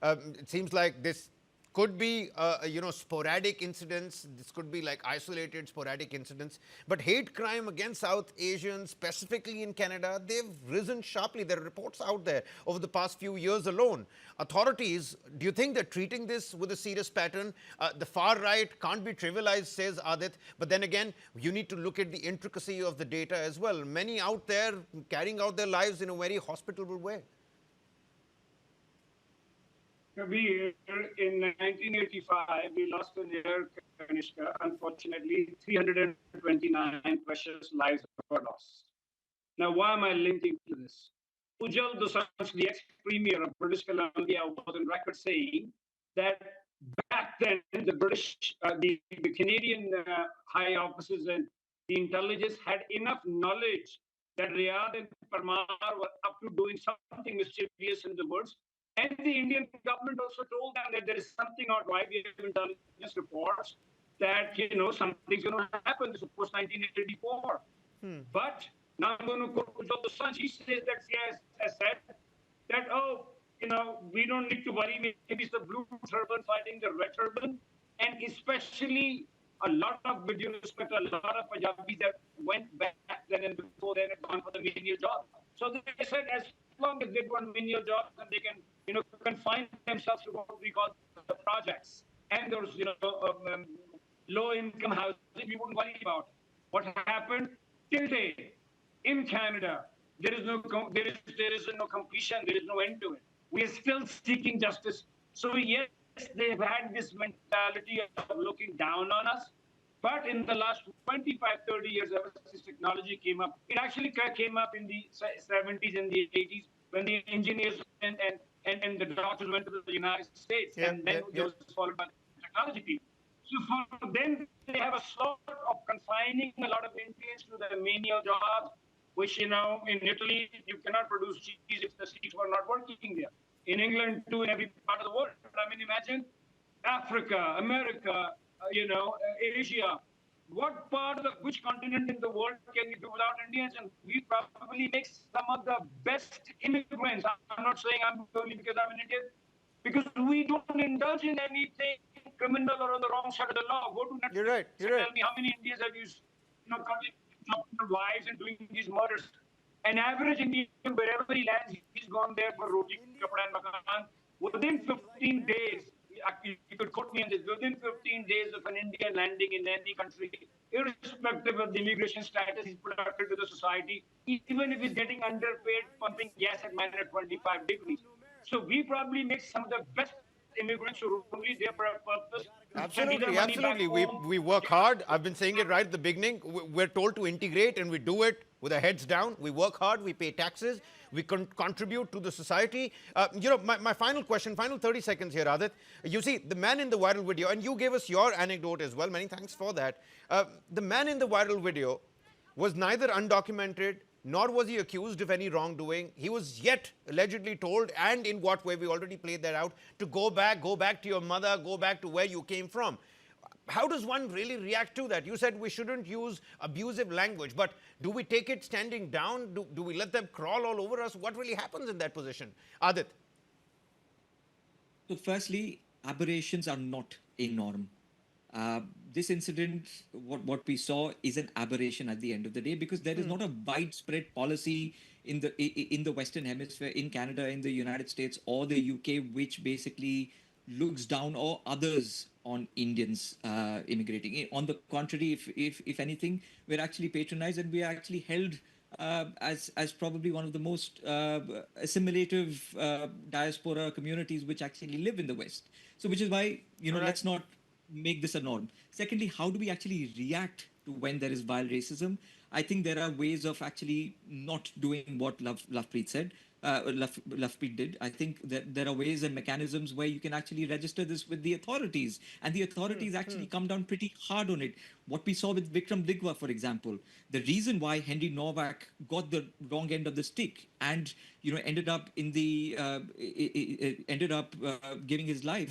It seems like this could be, sporadic incidents. This could be like isolated, sporadic incidents. But hate crime against South Asians, specifically in Canada, they've risen sharply. There are reports out there over the past few years alone. Authorities, do you think they're treating this with a serious pattern? The far right can't be trivialized, says Adit. But then again, you need to look at the intricacy of the data as well. Many out there carrying out their lives in a very hospitable way. We, in 1985, we lost in air Kanishka. Unfortunately, 329 precious lives were lost. Now, why am I linking to this? Ujjal Dosanjh, the ex-premier of British Columbia, was on record saying that back then the British, the Canadian high officers and the intelligence had enough knowledge that Riyadh and Parmar were up to doing something mischievous in the woods. And the Indian government also told them that there is something out right. We have intelligence reports that, something's going to happen. This was post 1984. But now I'm going to quote Ujjal Dosanjh. He says that CS has said that, we don't need to worry. Maybe it's the blue turban fighting the red turban. And especially a lot of, with due respect, a lot of Punjabis that went back then and before then had gone for the menial job. So they said as long as they do menial jobs and they can, confine themselves to what we call the projects and those, low-income housing, we wouldn't worry about it. What happened till date in Canada? There is no completion. There is no end to it. We are still seeking justice. So yes, they've had this mentality of looking down on us. But in the last 25, 30 years, ever since technology came up, it actually came up in the 70s and the 80s when the engineers and the doctors went to the United States, and then it was followed by the technology people. So for them, they have a sort of confining a lot of Indians to the menial jobs, which, in Italy, you cannot produce cheese if the seeds were not working there. In England, too, in every part of the world. I mean, imagine Africa, America, Asia. Which continent in the world can you do without Indians? And we probably make some of the best immigrants. I'm not saying I'm only because I'm an Indian, because we don't indulge in anything criminal or on the wrong side of the law. Go to Netflix. You're right. Tell me how many Indians have used, cutting their wives and doing these murders. An average Indian, wherever he lands, he's gone there for roti, kapda, and makan. Within 15 days, you could quote me on this, within 15 days of an Indian landing in any country, irrespective of the immigration status, he's productive to the society, even if he's getting underpaid, pumping gas at minus 25 degrees. So we probably make some of the best immigrants who are only there for a purpose. Absolutely. We work hard. I've been saying it right at the beginning. We're told to integrate, and we do it with our heads down. We work hard. We pay taxes. We contribute to the society. My final question, final 30 seconds here, Adit. You see, the man in the viral video, and you gave us your anecdote as well. Many thanks for that. The man in the viral video was neither undocumented, nor was he accused of any wrongdoing. He was yet allegedly told, and in what way, we already played that out, to go back to your mother, go back to where you came from. How does one really react to that? You said we shouldn't use abusive language, but do we take it standing down? Do we let them crawl all over us? What really happens in that position? Adit. So firstly, aberrations are not a norm. This incident, what we saw, is an aberration at the end of the day, because there is not a widespread policy in the Western Hemisphere, in Canada, in the United States, or the UK, which basically looks down, or others, on Indians immigrating. On the contrary, if anything, we're actually patronized, and we are actually held as probably one of the most assimilative diaspora communities which actually live in the West. So which is why, let's not make this a norm. Secondly, how do we actually react to when there is vile racism? I think there are ways of actually not doing what Lovepreet said. Lovepreet did. I think that there are ways and mechanisms where you can actually register this with the authorities, and the authorities actually come down pretty hard on it. What we saw with Vikram Digwa, for example, the reason why Henry Novak got the wrong end of the stick and ended up giving his life